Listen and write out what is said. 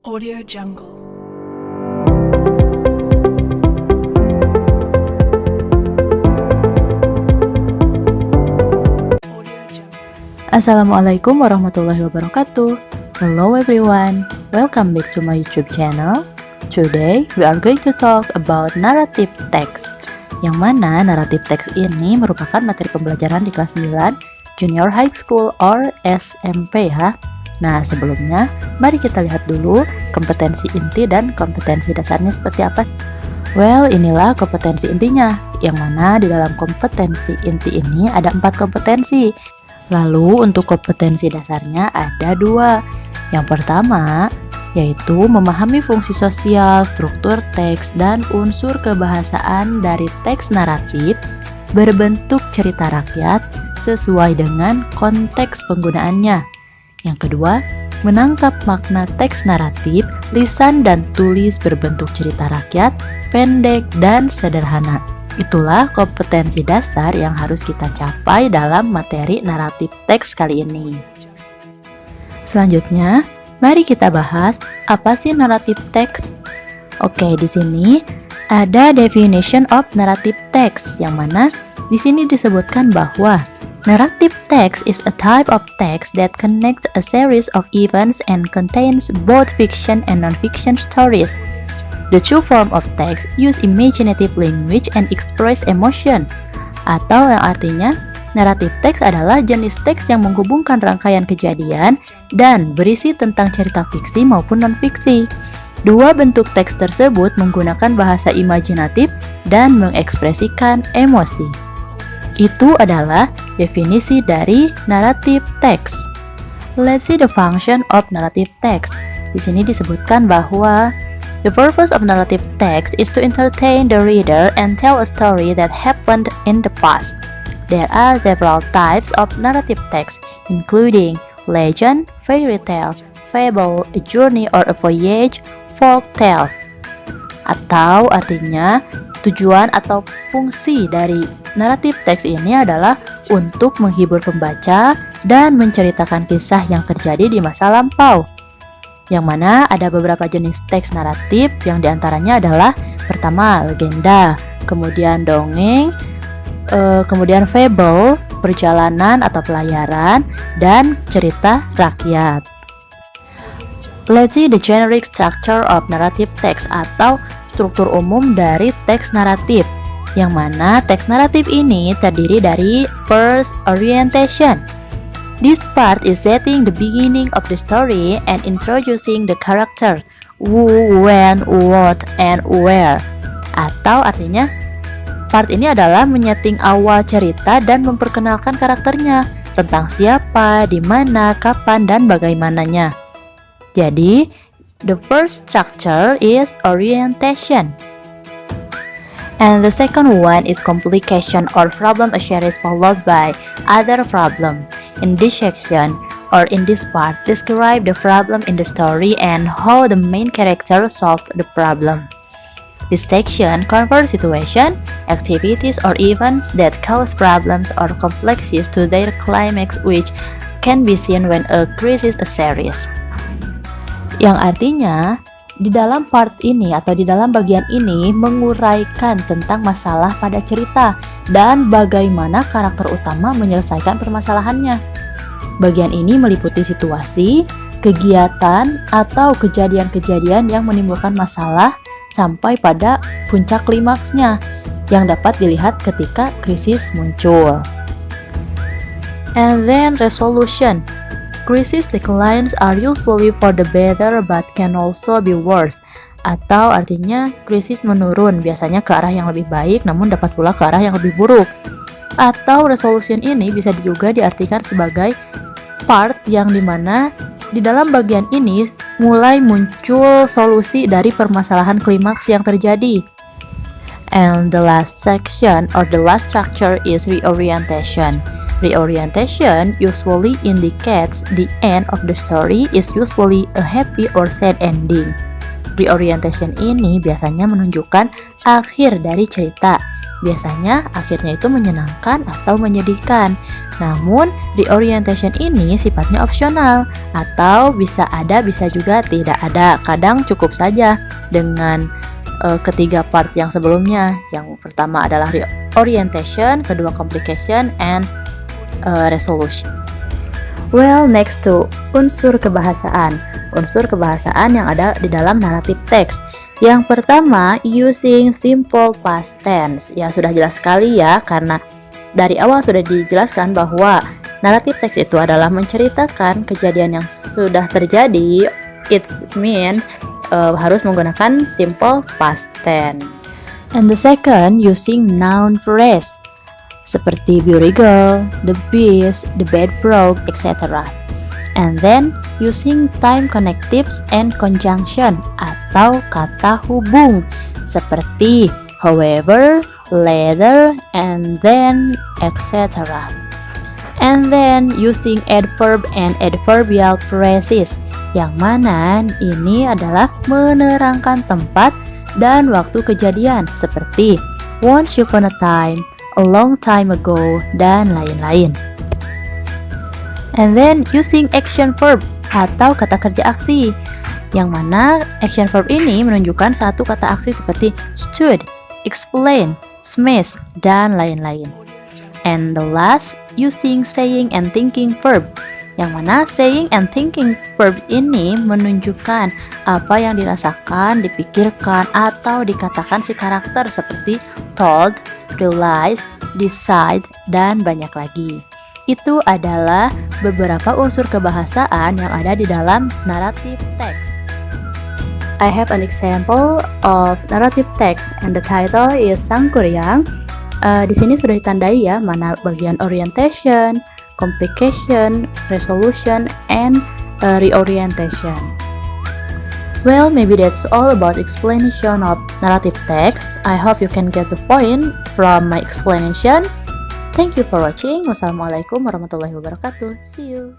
Audio Jungle. Assalamualaikum warahmatullahi wabarakatuh. Hello everyone, welcome back to my YouTube channel. Today we are going to talk about narrative text, yang mana narrative text ini merupakan materi pembelajaran di kelas 9 Junior High School or SMP ya. Nah, sebelumnya mari kita lihat dulu kompetensi inti dan kompetensi dasarnya seperti apa. Well, inilah kompetensi intinya, yang mana di dalam kompetensi inti ini ada 4 kompetensi. Lalu untuk kompetensi dasarnya ada 2. Yang pertama yaitu memahami fungsi sosial, struktur teks, dan unsur kebahasaan dari teks naratif berbentuk cerita rakyat sesuai dengan konteks penggunaannya. Yang kedua, menangkap makna teks naratif, lisan dan tulis berbentuk cerita rakyat, pendek dan sederhana. Itulah kompetensi dasar yang harus kita capai dalam materi naratif teks kali ini. Selanjutnya, mari kita bahas apa sih naratif teks. Oke, di sini ada definition of narrative text, yang mana di sini disebutkan bahwa narrative text is a type of text that connects a series of events and contains both fiction and non-fiction stories. The two form of text use imaginative language and express emotion. Atau yang artinya, narrative text adalah jenis teks yang menghubungkan rangkaian kejadian dan berisi tentang cerita fiksi maupun non-fiksi. Dua bentuk teks tersebut menggunakan bahasa imajinatif dan mengekspresikan emosi. Itu adalah definisi dari narrative text. Let's see the function of narrative text. Di sini disebutkan bahwa the purpose of narrative text is to entertain the reader and tell a story that happened in the past. There are several types of narrative text, including legend, fairy tale, fable, a journey or a voyage, folk tales. Atau artinya, tujuan atau fungsi dari naratif teks ini adalah untuk menghibur pembaca dan menceritakan kisah yang terjadi di masa lampau. Yang mana ada beberapa jenis teks naratif, yang diantaranya adalah pertama legenda, kemudian dongeng, kemudian fable, perjalanan atau pelayaran, dan cerita rakyat. Let's see the generic structure of narrative text atau struktur umum dari teks naratif, yang mana teks naratif ini terdiri dari first orientation. This part is setting the beginning of the story and introducing the character, who, when, what, and where. Atau artinya, part ini adalah menyeting awal cerita dan memperkenalkan karakternya, tentang siapa, di mana, kapan, dan bagaimananya. Jadi, the first structure is orientation. And the second one is complication or problem, a series followed by other problem. In this section or in this part, describe the problem in the story and how the main character solved the problem. This section covers situation, activities or events that cause problems or complexities to their climax, which can be seen when a crisis a series. Yang artinya, di dalam part ini atau di dalam bagian ini menguraikan tentang masalah pada cerita dan bagaimana karakter utama menyelesaikan permasalahannya. Bagian ini meliputi situasi, kegiatan, atau kejadian-kejadian yang menimbulkan masalah sampai pada puncak klimaksnya yang dapat dilihat ketika krisis muncul. And then resolution. Crisis declines are usually for the better but can also be worse. Atau artinya krisis menurun, biasanya ke arah yang lebih baik namun dapat pula ke arah yang lebih buruk. Atau resolution ini bisa juga diartikan sebagai part yang dimana di dalam bagian ini mulai muncul solusi dari permasalahan klimaks yang terjadi. And the last section or the last structure is reorientation. Reorientation usually indicates the end of the story is usually a happy or sad ending. Reorientation ini biasanya menunjukkan akhir dari cerita, biasanya akhirnya itu menyenangkan atau menyedihkan. Namun, reorientation ini sifatnya opsional atau bisa ada, bisa juga tidak ada. Kadang cukup saja dengan ketiga part yang sebelumnya. Yang pertama adalah reorientation, kedua complication, and resolution. Well, next to unsur kebahasaan. Unsur kebahasaan yang ada di dalam narrative text. Yang pertama, using simple past tense. Ya, sudah jelas sekali ya, karena dari awal sudah dijelaskan bahwa narrative text itu adalah menceritakan kejadian yang sudah terjadi. It's mean harus menggunakan simple past tense. And the second, using noun phrase. Seperti beauty girl, the beast, the bad frog, etc. And then, using time connectives and conjunction atau kata hubung seperti however, later, and then, etc. And then, using adverb and adverbial phrases yang mana ini adalah menerangkan tempat dan waktu kejadian seperti once upon a time, a long time ago, dan lain-lain. And then using action verb atau kata kerja aksi, yang mana action verb ini menunjukkan satu kata aksi seperti stood, explain, smash, dan lain-lain. And the last, using saying and thinking verb, yang mana saying and thinking verb ini menunjukkan apa yang dirasakan, dipikirkan, atau dikatakan si karakter seperti told, realize, decide, dan banyak lagi. Itu adalah beberapa unsur kebahasaan yang ada di dalam narrative text. I have an example of narrative text and the title is Sangkuriang. Di sini sudah ditandai ya mana bagian orientation, complication, resolution, and reorientation. Well, maybe that's all about explanation of narrative text. I hope you can get the point from my explanation. Thank you for watching. Wassalamualaikum warahmatullahi wabarakatuh. See you.